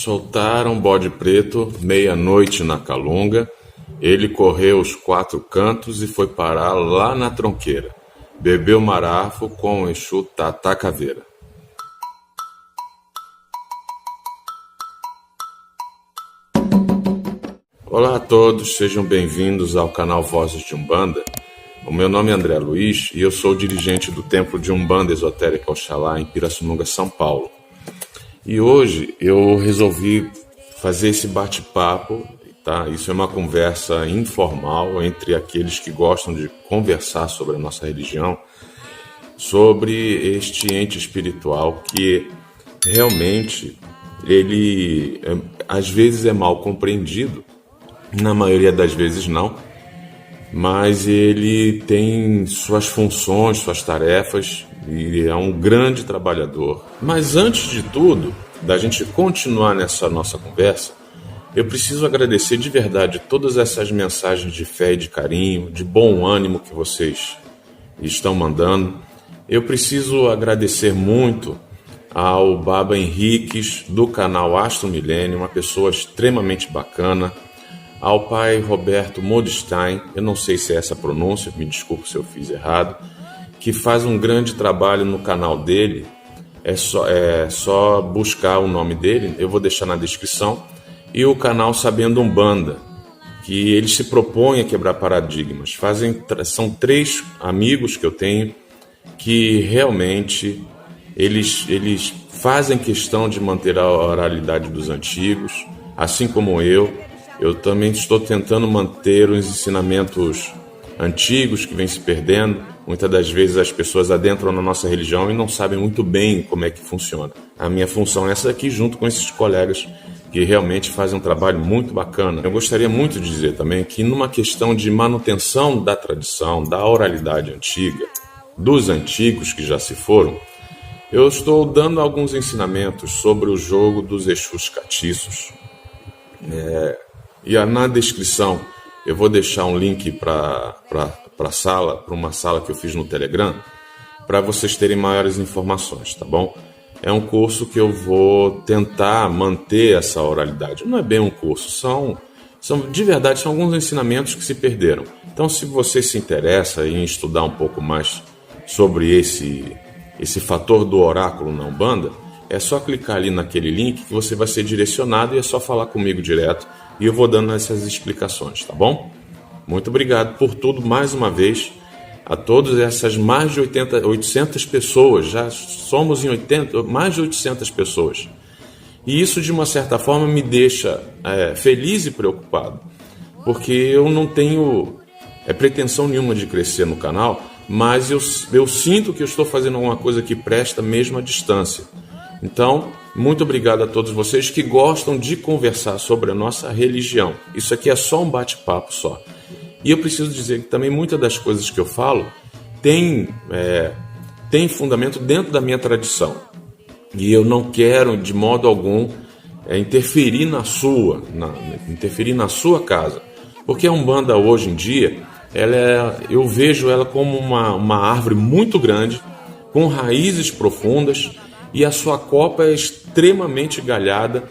Soltaram bode preto meia-noite na calunga. Ele correu os 4 cantos e foi parar lá na tronqueira. Bebeu marafo com o Exu Tatá Caveira. Olá a todos, sejam bem-vindos ao canal Vozes de Umbanda. O meu nome é André Luiz e eu sou dirigente do Templo de Umbanda Esotérica Oxalá em Pirassununga, São Paulo. E hoje eu resolvi fazer esse bate-papo, tá? Isso é uma conversa informal entre aqueles que gostam de conversar sobre a nossa religião, sobre este ente espiritual que realmente ele às vezes é mal compreendido, na maioria das vezes não, mas ele tem suas funções, suas tarefas e é um grande trabalhador. Mas antes de tudo, da gente continuar nessa nossa conversa, eu preciso agradecer de verdade todas essas mensagens de fé e de carinho, de bom ânimo que vocês estão mandando. Eu preciso agradecer muito ao Baba Henriques do canal Astro Milênio, uma pessoa extremamente bacana, ao pai Roberto Modestein, eu não sei se é essa a pronúncia, me desculpe se eu fiz errado, que faz um grande trabalho no canal dele. É só buscar o nome dele, eu vou deixar na descrição, e o canal Sabendo Umbanda, que ele se propõe a quebrar paradigmas. São 3 amigos que eu tenho que realmente eles fazem questão de manter a oralidade dos antigos, assim como eu. Eu também estou tentando manter os ensinamentos antigos que vêm se perdendo. Muitas das vezes as pessoas adentram na nossa religião e não sabem muito bem como é que funciona. A minha função é essa aqui, junto com esses colegas que realmente fazem um trabalho muito bacana. Eu gostaria muito de dizer também que numa questão de manutenção da tradição, da oralidade antiga, dos antigos que já se foram, eu estou dando alguns ensinamentos sobre o jogo dos Exus catiços. E na descrição eu vou deixar um link para uma sala que eu fiz no Telegram, para vocês terem maiores informações, tá bom? É um curso que eu vou tentar manter essa oralidade. Não é bem um curso, de verdade, são alguns ensinamentos que se perderam. Então, se você se interessa em estudar um pouco mais sobre esse fator do oráculo na Umbanda, é só clicar ali naquele link que você vai ser direcionado e é só falar comigo direto e eu vou dando essas explicações, tá bom? Muito obrigado por tudo mais uma vez, a todas essas mais de 800 pessoas, já somos em mais de 800 pessoas. E isso de uma certa forma me deixa feliz e preocupado, porque eu não tenho pretensão nenhuma de crescer no canal, mas eu sinto que eu estou fazendo alguma coisa que presta mesmo à distância. Então, muito obrigado a todos vocês que gostam de conversar sobre a nossa religião. Isso aqui é só um bate-papo só. E eu preciso dizer que também muitas das coisas que eu falo tem fundamento dentro da minha tradição. E eu não quero, de modo algum, interferir na sua casa. Porque a Umbanda, hoje em dia, eu vejo ela como uma árvore muito grande, com raízes profundas, e a sua copa é extremamente galhada,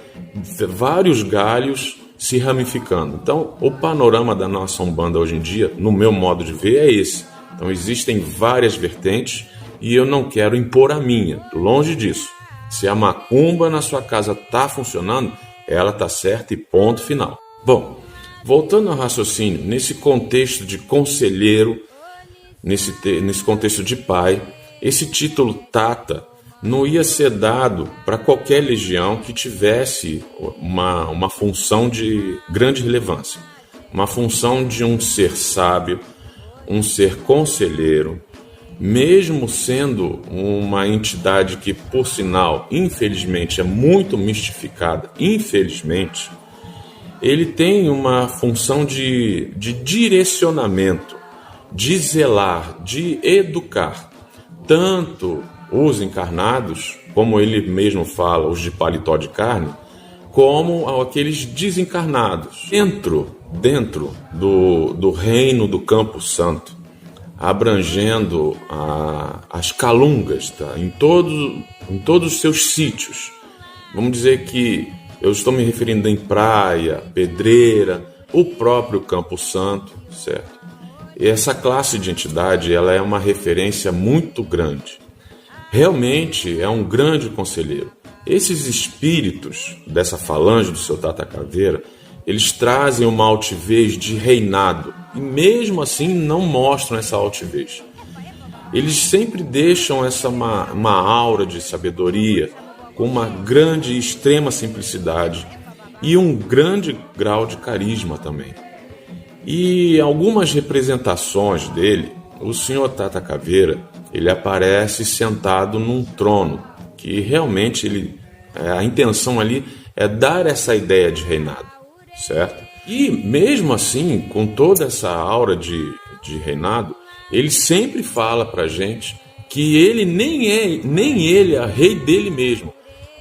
vários galhos se ramificando. Então, o panorama da nossa Umbanda hoje em dia, no meu modo de ver, é esse. Então, existem várias vertentes e eu não quero impor a minha, longe disso. Se a macumba na sua casa está funcionando, ela está certa e ponto final. Bom, voltando ao raciocínio, nesse contexto de conselheiro, nesse contexto de pai, esse título Tata não ia ser dado para qualquer legião que tivesse uma função de grande relevância, uma função de um ser sábio, um ser conselheiro, mesmo sendo uma entidade que, por sinal, infelizmente é muito mistificada, infelizmente, ele tem uma função de direcionamento, de zelar, de educar, tanto os encarnados, como ele mesmo fala, os de paletó de carne, como aqueles desencarnados, dentro do reino do Campo Santo, abrangendo as calungas, tá? em todos os seus sítios. Vamos dizer que Eu estou me referindo em praia, pedreira, o próprio Campo Santo, certo? E essa classe de entidade, ela é uma referência muito grande. Realmente é um grande conselheiro. Esses espíritos dessa falange do seu Tata Caveira, eles trazem uma altivez de reinado e mesmo assim não mostram essa altivez. Eles sempre deixam uma aura de sabedoria com uma grande e extrema simplicidade e um grande grau de carisma também. E algumas representações dele, o senhor Tata Caveira, ele aparece sentado num trono, que realmente a intenção ali é dar essa ideia de reinado, certo? E mesmo assim, com toda essa aura de reinado, ele sempre fala pra gente que ele nem ele é rei dele mesmo.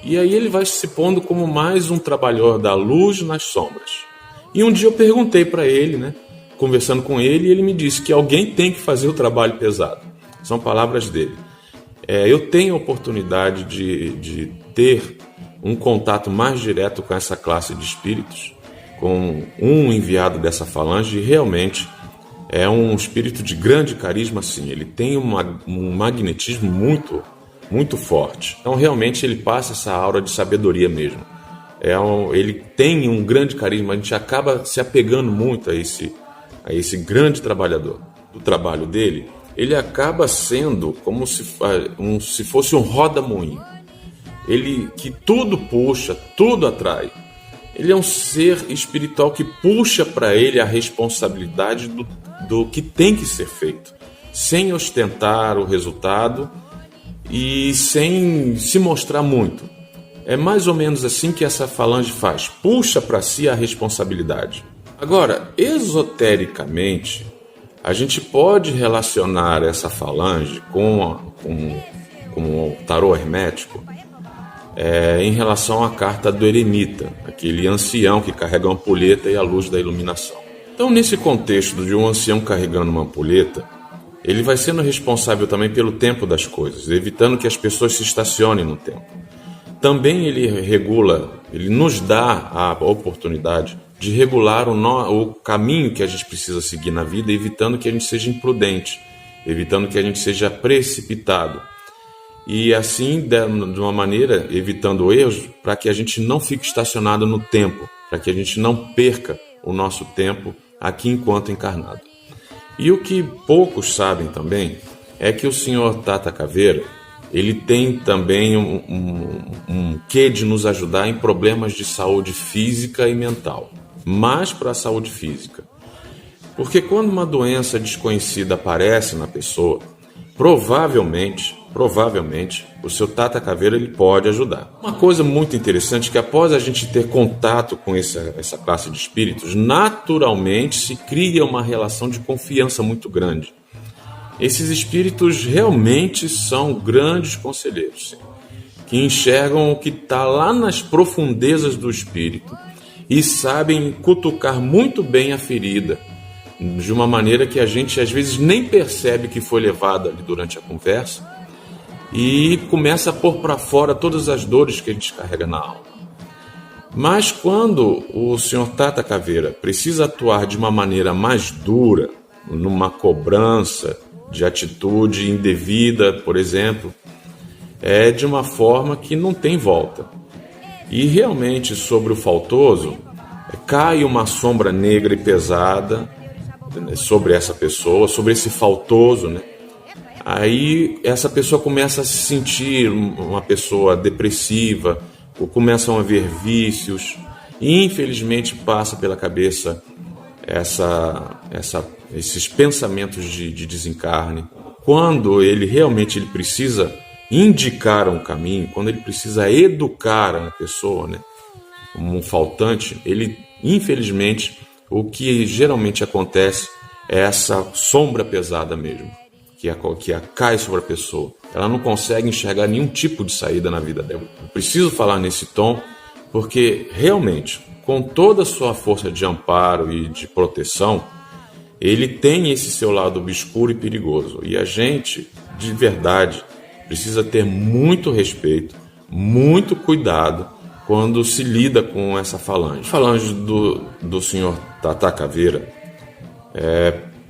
E aí ele vai se pondo como mais um trabalhador da luz nas sombras. E um dia eu perguntei para ele, né, conversando com ele, e ele me disse que alguém tem que fazer o trabalho pesado. São palavras dele. Eu tenho a oportunidade de ter um contato mais direto com essa classe de espíritos, com um enviado dessa falange, e realmente é um espírito de grande carisma, sim. Ele tem um magnetismo muito, muito forte. Então, realmente, ele passa essa aura de sabedoria mesmo. Ele tem um grande carisma. A gente acaba se apegando muito a esse grande trabalhador. O trabalho dele, ele acaba sendo como se fosse um roda-moinho. Ele que tudo puxa, tudo atrai. Ele é um ser espiritual que puxa para ele a responsabilidade do que tem que ser feito, sem ostentar o resultado e sem se mostrar muito. É mais ou menos assim que essa falange faz, puxa para si a responsabilidade. Agora, esotericamente, a gente pode relacionar essa falange com o tarô hermético em relação à carta do eremita, aquele ancião que carrega uma ampulheta e a luz da iluminação. Então, nesse contexto de um ancião carregando uma ampulheta, ele vai sendo responsável também pelo tempo das coisas, evitando que as pessoas se estacionem no tempo. Também ele nos dá a oportunidade de regular o caminho que a gente precisa seguir na vida, evitando que a gente seja imprudente, evitando que a gente seja precipitado. E assim, de uma maneira, evitando erros, para que a gente não fique estacionado no tempo, para que a gente não perca o nosso tempo aqui enquanto encarnado. E o que poucos sabem também é que o senhor Tata Caveira, ele tem também um quê de nos ajudar em problemas de saúde física e mental, mais para a saúde física. Porque quando uma doença desconhecida aparece na pessoa, provavelmente, o seu Tata Caveira ele pode ajudar. Uma coisa muito interessante é que após a gente ter contato com essa classe de espíritos, naturalmente se cria uma relação de confiança muito grande. Esses espíritos realmente são grandes conselheiros, sim, que enxergam o que está lá nas profundezas do espírito e sabem cutucar muito bem a ferida, de uma maneira que a gente às vezes nem percebe que foi levada ali durante a conversa, e começa a pôr para fora todas as dores que a gente carrega na alma. Mas quando o senhor Tata Caveira precisa atuar de uma maneira mais dura, numa cobrança de atitude indevida, por exemplo, é de uma forma que não tem volta. E realmente sobre o faltoso cai uma sombra negra e pesada sobre essa pessoa, sobre esse faltoso, né? Aí essa pessoa começa a se sentir uma pessoa depressiva, ou começam a haver vícios, e infelizmente passa pela cabeça esses pensamentos de desencarne. Quando ele realmente precisa indicar um caminho, quando ele precisa educar a pessoa, né, como um faltante, infelizmente, o que geralmente acontece é essa sombra pesada mesmo, que cai sobre a pessoa. Ela não consegue enxergar nenhum tipo de saída na vida dela. Eu preciso falar nesse tom, porque realmente, com toda a sua força de amparo e de proteção, ele tem esse seu lado obscuro e perigoso. E a gente, de verdade, precisa ter muito respeito, muito cuidado quando se lida com essa falange. A falange do senhor Tata Caveira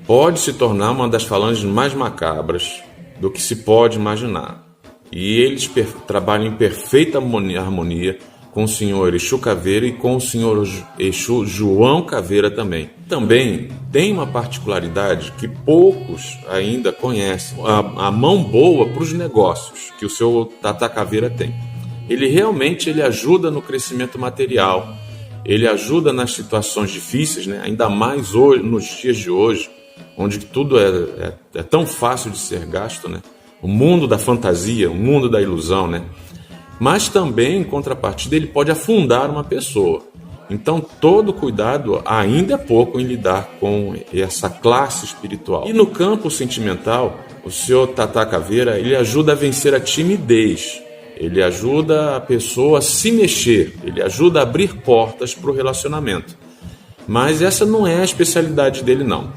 pode se tornar uma das falanges mais macabras do que se pode imaginar. E eles trabalham em perfeita harmonia com o senhor Exu Caveira e com o senhor Exu João Caveira também. Também tem uma particularidade que poucos ainda conhecem, a mão boa para os negócios que o seu Tata Caveira tem. Ele realmente ajuda no crescimento material, ele ajuda nas situações difíceis, né? Ainda mais hoje, nos dias de hoje, onde tudo é tão fácil de ser gasto, né? O mundo da fantasia, o mundo da ilusão, né? Mas também, em contrapartida, ele pode afundar uma pessoa. Então, todo cuidado ainda é pouco em lidar com essa classe espiritual. E no campo sentimental, o senhor Tata Caveira, ele ajuda a vencer a timidez. Ele ajuda a pessoa a se mexer. Ele ajuda a abrir portas para o relacionamento. Mas essa não é a especialidade dele, não.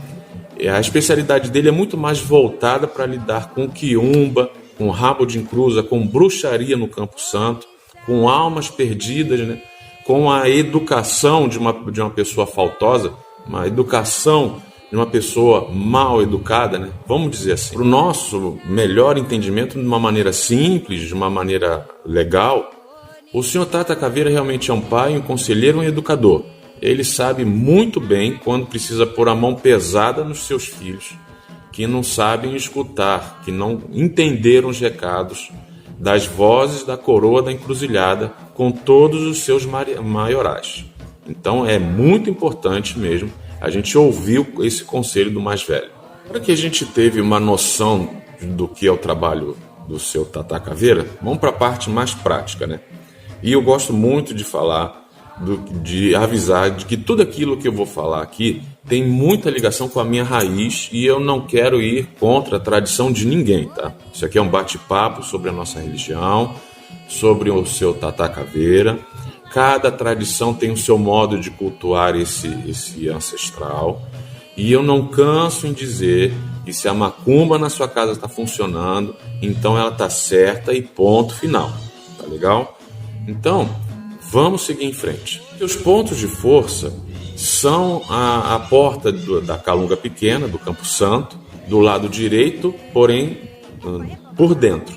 A especialidade dele é muito mais voltada para lidar com quiumba, com rabo de encruza, com bruxaria no Campo Santo, com almas perdidas, né? Com a educação de uma pessoa faltosa, uma educação de uma pessoa mal educada, né? Vamos dizer assim. Para o nosso melhor entendimento, de uma maneira simples, de uma maneira legal, o senhor Tata Caveira realmente é um pai, um conselheiro, um educador. Ele sabe muito bem quando precisa pôr a mão pesada nos seus filhos, que não sabem escutar, que não entenderam os recados das vozes da coroa da encruzilhada com todos os seus maiorais. Então é muito importante mesmo a gente ouvir esse conselho do mais velho. Para que a gente teve uma noção do que é o trabalho do seu Tata Caveira, vamos para a parte mais prática, né? E eu gosto muito de falar, de avisar de que tudo aquilo que eu vou falar aqui tem muita ligação com a minha raiz e eu não quero ir contra a tradição de ninguém, tá? Isso aqui é um bate-papo sobre a nossa religião, sobre o seu Tata Caveira. Cada tradição tem o seu modo de cultuar esse ancestral. E eu não canso em dizer que se a macumba na sua casa está funcionando, então ela está certa e ponto final. Tá legal? Então, vamos seguir em frente. E os pontos de força são a porta da Calunga Pequena, do Campo Santo, do lado direito, porém por dentro.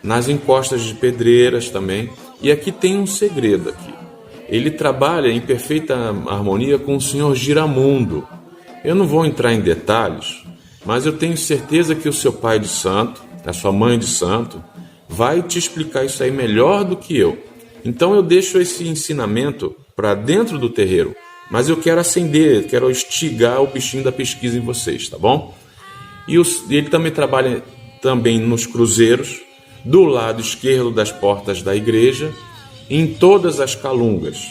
Nas encostas de pedreiras também. E aqui tem um segredo aqui. Ele trabalha em perfeita harmonia com o senhor Giramundo. Eu não vou entrar em detalhes, mas eu tenho certeza que o seu pai de santo, a sua mãe de santo, vai te explicar isso aí melhor do que eu. Então eu deixo esse ensinamento para dentro do terreiro, mas eu quero acender, quero instigar o bichinho da pesquisa em vocês, tá bom? E ele também trabalha nos cruzeiros, do lado esquerdo das portas da igreja, em todas as calungas.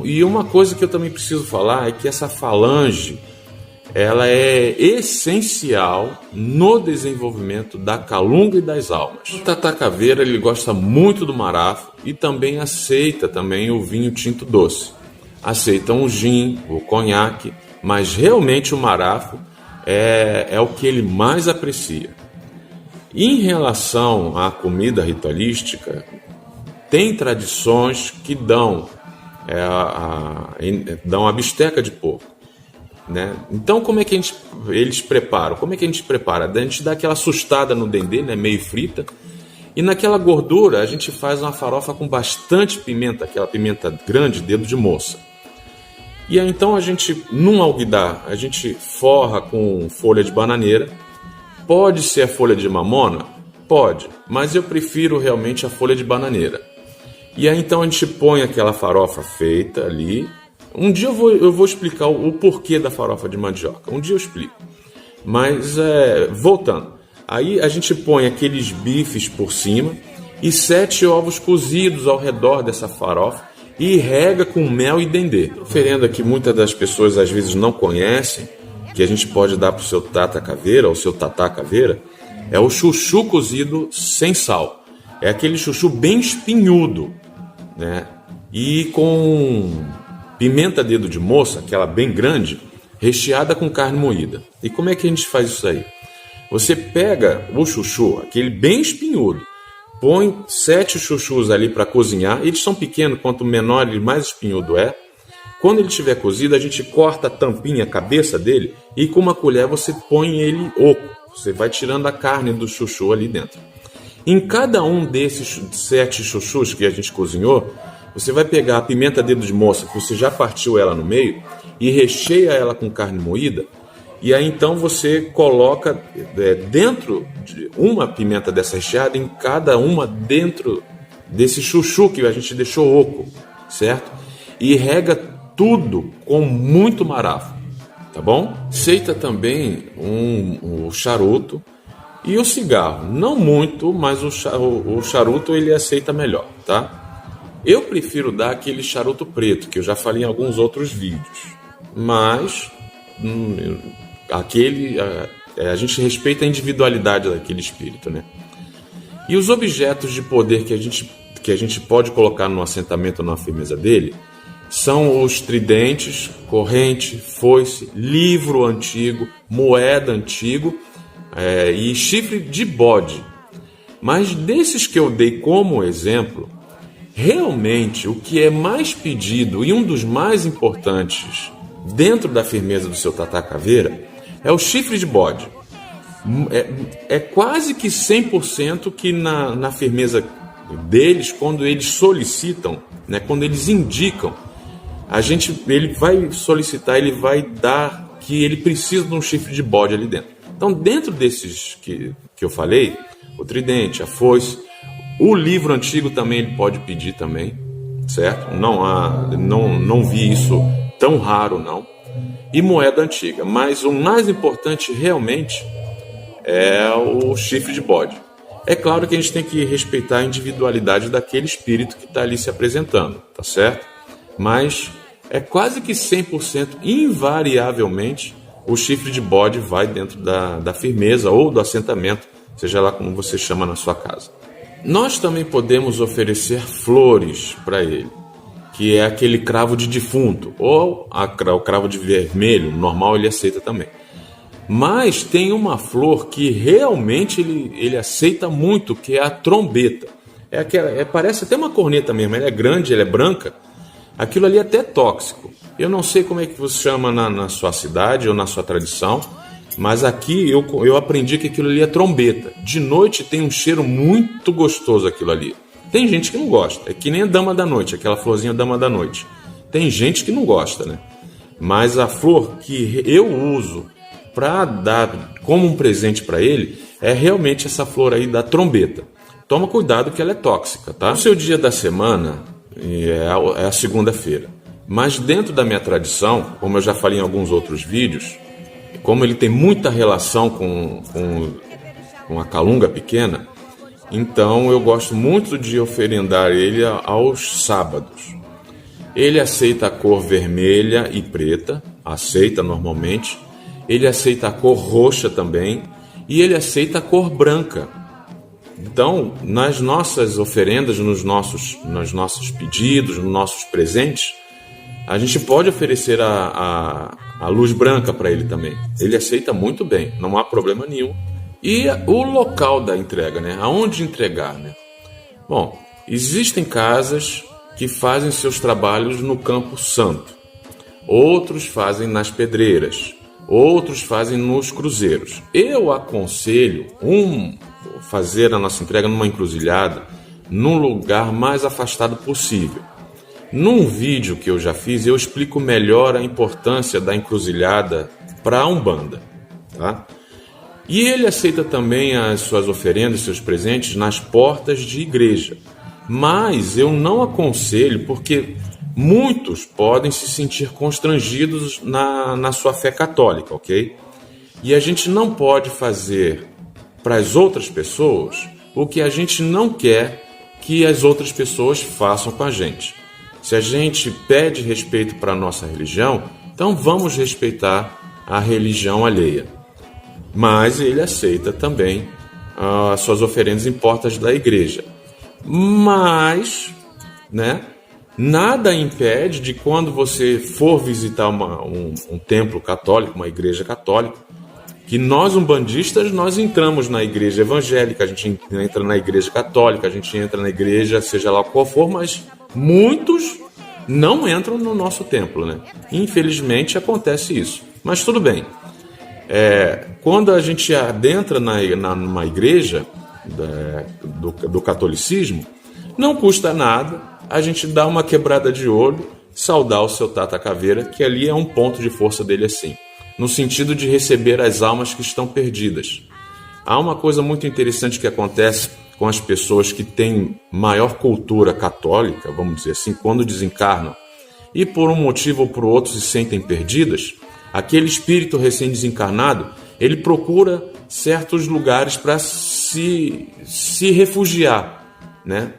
E uma coisa que eu também preciso falar é que essa falange, ela é essencial no desenvolvimento da calunga e das almas. O Tata Caveira, ele gosta muito do marafo e também aceita o vinho tinto doce. Aceitam o gin, o conhaque, mas realmente o marafo é o que ele mais aprecia. Em relação à comida ritualística, tem tradições que dão a bisteca de porco, né? Então, como é que eles preparam? Como é que a gente prepara? A gente dá aquela assustada no dendê, né, meio frita, e naquela gordura a gente faz uma farofa com bastante pimenta, aquela pimenta grande, dedo de moça. E aí, então, num alguidar, a gente forra com folha de bananeira. Pode ser a folha de mamona? Pode, mas eu prefiro realmente a folha de bananeira. E aí então a gente põe aquela farofa feita ali. Um dia eu vou explicar o porquê da farofa de mandioca. Um dia eu explico. Mas, voltando. Aí a gente põe aqueles bifes por cima e 7 ovos cozidos ao redor dessa farofa e rega com mel e dendê. Oferenda que muitas das pessoas às vezes não conhecem, que a gente pode dar para o seu Tata Caveira ou seu Tatá Caveira, é o chuchu cozido sem sal. É aquele chuchu bem espinhudo, né? E com pimenta dedo de moça, aquela bem grande, recheada com carne moída. E como é que a gente faz isso aí? Você pega o chuchu, aquele bem espinhudo, põe 7 chuchus ali para cozinhar. Eles são pequenos, quanto menor e mais espinhudo é. Quando ele estiver cozido, a gente corta a tampinha, a cabeça dele, e com uma colher você põe ele oco. Você vai tirando a carne do chuchu ali dentro. Em cada um desses 7 chuchus que a gente cozinhou, você vai pegar a pimenta dedo de moça, que você já partiu ela no meio, e recheia ela com carne moída. E aí então você coloca dentro de uma pimenta dessa recheada, em cada uma dentro desse chuchu que a gente deixou oco, certo? E rega tudo com muito marafo, tá bom? Aceita também o charuto e o cigarro. Não muito, mas o charuto ele aceita melhor, tá? Eu prefiro dar aquele charuto preto, que eu já falei em alguns outros vídeos. Mas a gente respeita a individualidade daquele espírito, né? E os objetos de poder que a gente pode colocar no assentamento, na firmeza dele, são os tridentes, corrente, foice, livro antigo, moeda antigo e chifre de bode. Mas desses que eu dei como exemplo, realmente o que é mais pedido e um dos mais importantes dentro da firmeza do seu Tatá Caveira é o chifre de bode. É quase que 100% que na firmeza deles, quando eles solicitam, né, quando eles indicam, ele vai solicitar, ele vai dar que ele precisa de um chifre de bode ali dentro. Então, dentro desses que eu falei, o tridente, a foice, o livro antigo também ele pode pedir também, certo? Não vi isso tão raro, não. E moeda antiga. Mas o mais importante realmente é o chifre de bode. É claro que a gente tem que respeitar a individualidade daquele espírito que está ali se apresentando, tá certo? Mas é quase que 100%, invariavelmente, o chifre de bode vai dentro da firmeza ou do assentamento, seja lá como você chama na sua casa. Nós também podemos oferecer flores para ele, que é aquele cravo de defunto, ou o cravo de vermelho, normal ele aceita também. Mas tem uma flor que realmente ele aceita muito, que é a trombeta. Parece até uma corneta mesmo, ela é grande, ela é branca. Aquilo ali é até tóxico. Eu não sei como é que você chama na sua cidade ou na sua tradição, mas aqui eu aprendi que aquilo ali é trombeta. De noite tem um cheiro muito gostoso aquilo ali. Tem gente que não gosta, é que nem a dama da noite, aquela florzinha dama da noite. Tem gente que não gosta, né? Mas a flor que eu uso para dar como um presente para ele é realmente essa flor aí da trombeta. Toma cuidado que ela é tóxica, tá? O seu dia da semana é a segunda-feira. Mas dentro da minha tradição, como eu já falei em alguns outros vídeos, como ele tem muita relação com a calunga pequena, então eu gosto muito de oferendar ele aos sábados. Ele aceita a cor vermelha e preta, aceita normalmente. Ele aceita a cor roxa também e ele aceita a cor branca. Então, nas nossas oferendas, nos nossos pedidos, nos nossos presentes, a gente pode oferecer a luz branca para ele também. Ele aceita muito bem, não há problema nenhum. E o local da entrega, né? Aonde entregar, né? Bom, existem casas que fazem seus trabalhos no Campo Santo. Outros fazem nas pedreiras. Outros fazem nos cruzeiros. Eu aconselho fazer a nossa entrega numa encruzilhada, num lugar mais afastado possível. Num vídeo que eu já fiz, eu explico melhor a importância da encruzilhada para a Umbanda, tá? E ele aceita também as suas oferendas, seus presentes nas portas de igreja. Mas eu não aconselho porque muitos podem se sentir constrangidos na sua fé católica, ok? E a gente não pode fazer para as outras pessoas o que a gente não quer que as outras pessoas façam com a gente. Se a gente pede respeito para a nossa religião, então vamos respeitar a religião alheia. Mas ele aceita também as suas oferendas em portas da igreja. Mas, né, nada impede de quando você for visitar um templo católico, uma igreja católica, que nós umbandistas, nós entramos na igreja evangélica, a gente entra na igreja católica, a gente entra na igreja, seja lá qual for, mas muitos não entram no nosso templo, né? Infelizmente acontece isso, mas tudo bem. Quando a gente adentra numa igreja do catolicismo, não custa nada a gente dar uma quebrada de olho, saudar o seu Tata Caveira, que ali é um ponto de força dele assim, no sentido de receber as almas que estão perdidas. Há uma coisa muito interessante que acontece com as pessoas que têm maior cultura católica, vamos dizer assim, quando desencarnam, e por um motivo ou por outro se sentem perdidas, aquele espírito recém-desencarnado, ele procura certos lugares para se refugiar, né?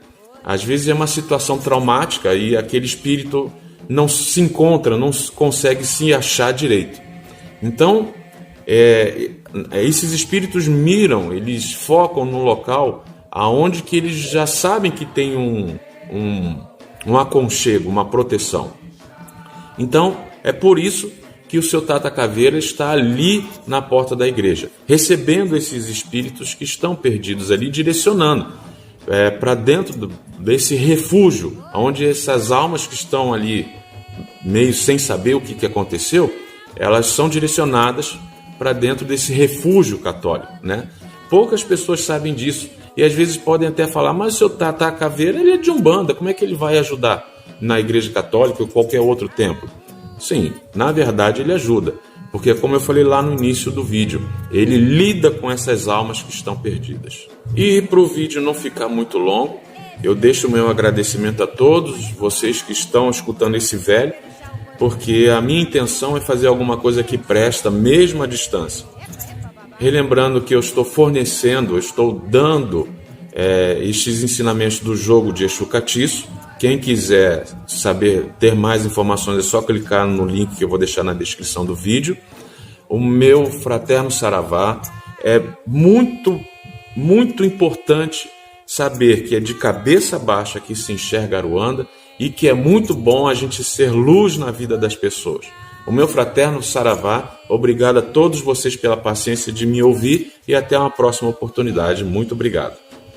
Às vezes é uma situação traumática e aquele espírito não se encontra, não consegue se achar direito. Então, esses espíritos miram, eles focam no local aonde que eles já sabem que tem um aconchego, uma proteção. Então, é por isso que o seu Tata Caveira está ali na porta da igreja, recebendo esses espíritos que estão perdidos ali, direcionando para dentro desse refúgio, onde essas almas que estão ali meio sem saber o que aconteceu, elas são direcionadas para dentro desse refúgio católico, né? Poucas pessoas sabem disso e às vezes podem até falar, mas o seu Tata Caveira, ele é de Umbanda, como é que ele vai ajudar na igreja católica ou qualquer outro templo? Sim, na verdade ele ajuda, porque como eu falei lá no início do vídeo, ele lida com essas almas que estão perdidas. E para o vídeo não ficar muito longo, eu deixo o meu agradecimento a todos vocês que estão escutando esse velho, porque a minha intenção é fazer alguma coisa que presta mesmo à distância. Relembrando que eu estou fornecendo, eu estou dando estes ensinamentos do jogo de Exu Catiço. Quem quiser saber, ter mais informações, é só clicar no link que eu vou deixar na descrição do vídeo. O meu fraterno Saravá, é muito, muito importante saber que é de cabeça baixa que se enxerga Aruanda e que é muito bom a gente ser luz na vida das pessoas. O meu fraterno Saravá, obrigado a todos vocês pela paciência de me ouvir e até uma próxima oportunidade. Muito obrigado.